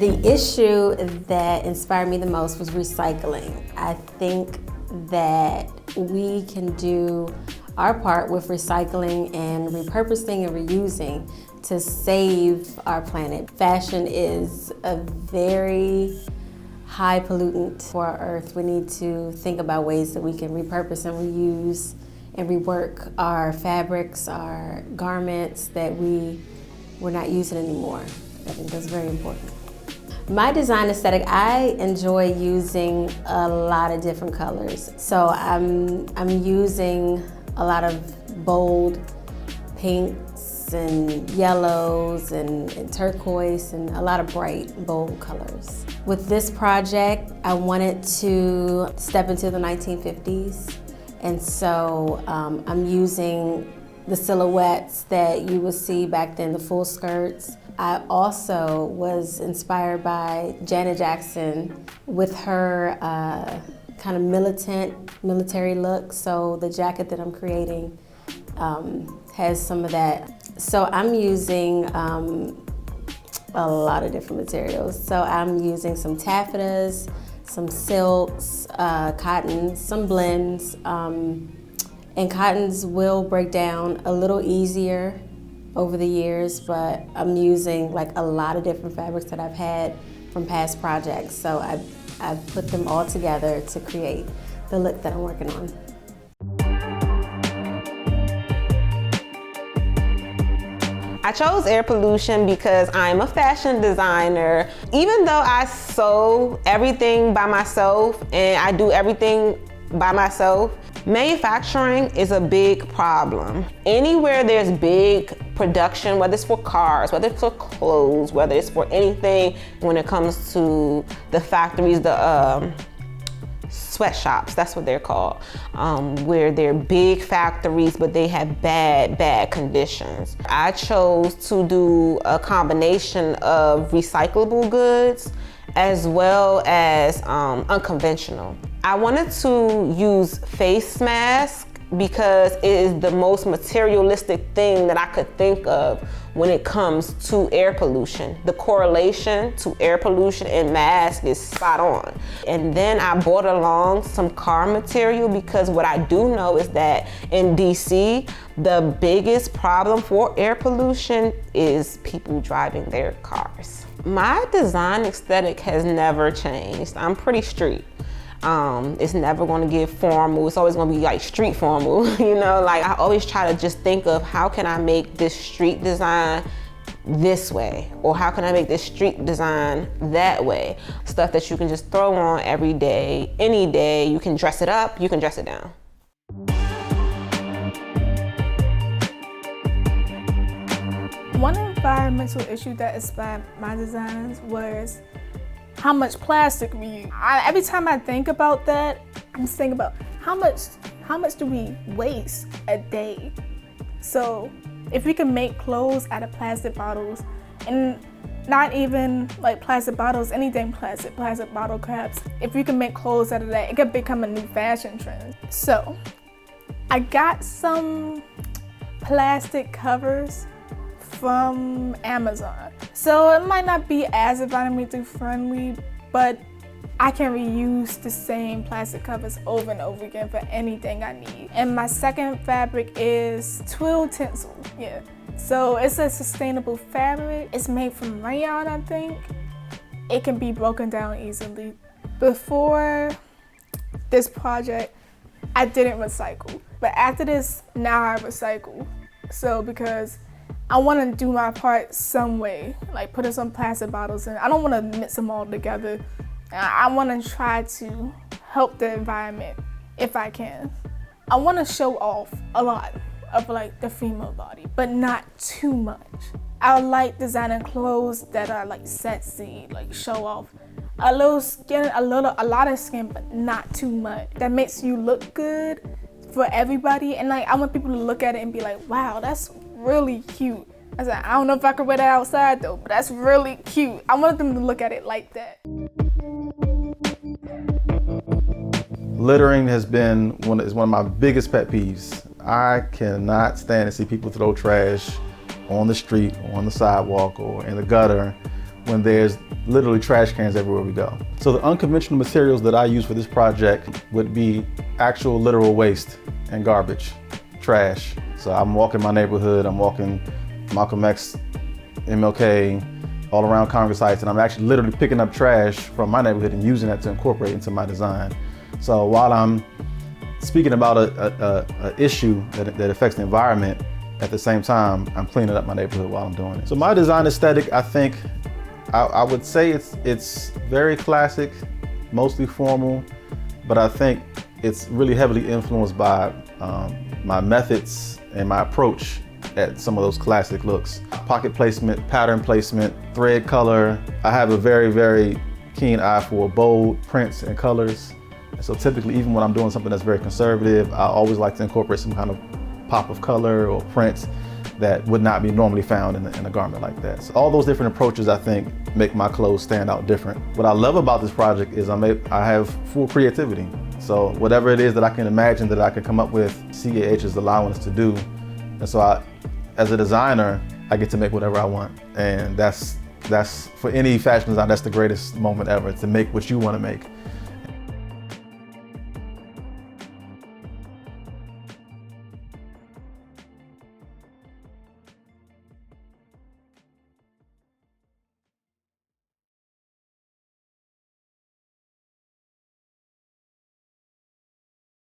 The issue that inspired me the most was recycling. I think that we can do our part with recycling and repurposing and reusing to save our planet. Fashion is a very high pollutant for our earth. We need to think about ways that we can repurpose and reuse and rework our fabrics, our garments that we're not using anymore. I think that's very important. My design aesthetic, I enjoy using a lot of different colors. So I'm using a lot of bold pinks and yellows and turquoise and a lot of bright, bold colors. With this project, I wanted to step into the 1950s. And so I'm using the silhouettes that you would see back then, the full skirts. I also was inspired by Janet Jackson with her kind of militant, military look. So the jacket that I'm creating has some of that. So I'm using a lot of different materials. So I'm using some taffetas, some silks, cottons, some blends. And cottons will break down a little easier over the years, but I'm using like a lot of different fabrics that I've had from past projects. So I've put them all together to create the look that I'm working on. I chose air pollution because I'm a fashion designer. Even though I sew everything by myself and I do everything by myself, manufacturing is a big problem. Anywhere there's big production, whether it's for cars, whether it's for clothes, whether it's for anything, when it comes to the factories, the sweatshops, that's what they're called, where they're big factories, but they have bad conditions. I chose to do a combination of recyclable goods as well as unconventional. I wanted to use face masks because it is the most materialistic thing that I could think of when it comes to air pollution. The correlation to air pollution and mask is spot on. And then I brought along some car material because what I do know is that in DC, the biggest problem for air pollution is people driving their cars. My design aesthetic has never changed. I'm pretty street. It's never gonna get formal. It's always gonna be like street formal, you know? Like I always try to just think of how can I make this street design this way? Or how can I make this street design that way? Stuff that you can just throw on every day, any day. You can dress it up, you can dress it down. One environmental issue that inspired my designs was how much plastic we use. Every time I think about that, I'm just thinking about how much do we waste a day? So if we can make clothes out of plastic bottles, and not even like plastic bottles, anything plastic bottle caps, if we can make clothes out of that, it could become a new fashion trend. So I got some plastic covers from Amazon. So it might not be as environmentally friendly, but I can reuse the same plastic covers over and over again for anything I need. And my second fabric is twill tinsel. Yeah. So it's a sustainable fabric. It's made from rayon, I think. It can be broken down easily. Before this project, I didn't recycle. But after this, now I recycle. So because I want to do my part some way, like put in some plastic bottles in. I don't want to mix them all together. I want to try to help the environment if I can. I want to show off a lot of like the female body, but not too much. I like designing clothes that are like sexy, like show off a little skin, a lot of skin, but not too much. That makes you look good for everybody, and like I want people to look at it and be like, wow, that's really cute. I said, I don't know if I could wear that outside though, but that's really cute. I want them to look at it like that. Littering has been one of my biggest pet peeves. I cannot stand to see people throw trash on the street, on the sidewalk, or in the gutter, when there's literally trash cans everywhere we go. So the unconventional materials that I use for this project would be actual literal waste and garbage, trash. So I'm walking my neighborhood, I'm walking Malcolm X, MLK, all around Congress heights, and I'm actually literally picking up trash from my neighborhood and using that to incorporate into my design. So while I'm speaking about a issue that affects the environment, at the same time, I'm cleaning up my neighborhood while I'm doing it. So my design aesthetic, I think, I would say it's very classic, mostly formal, but I think it's really heavily influenced by my methods and my approach at some of those classic looks. Pocket placement, pattern placement, thread color. I have a very, very keen eye for bold prints and colors. And so typically, even when I'm doing something that's very conservative, I always like to incorporate some kind of pop of color or print that would not be normally found in a garment like that. So all those different approaches, I think, make my clothes stand out different. What I love about this project is I have full creativity. So whatever it is that I can imagine that I can come up with, CAH is allowing us to do. And so as a designer, I get to make whatever I want. And that's for any fashion design, that's the greatest moment ever, to make what you want to make.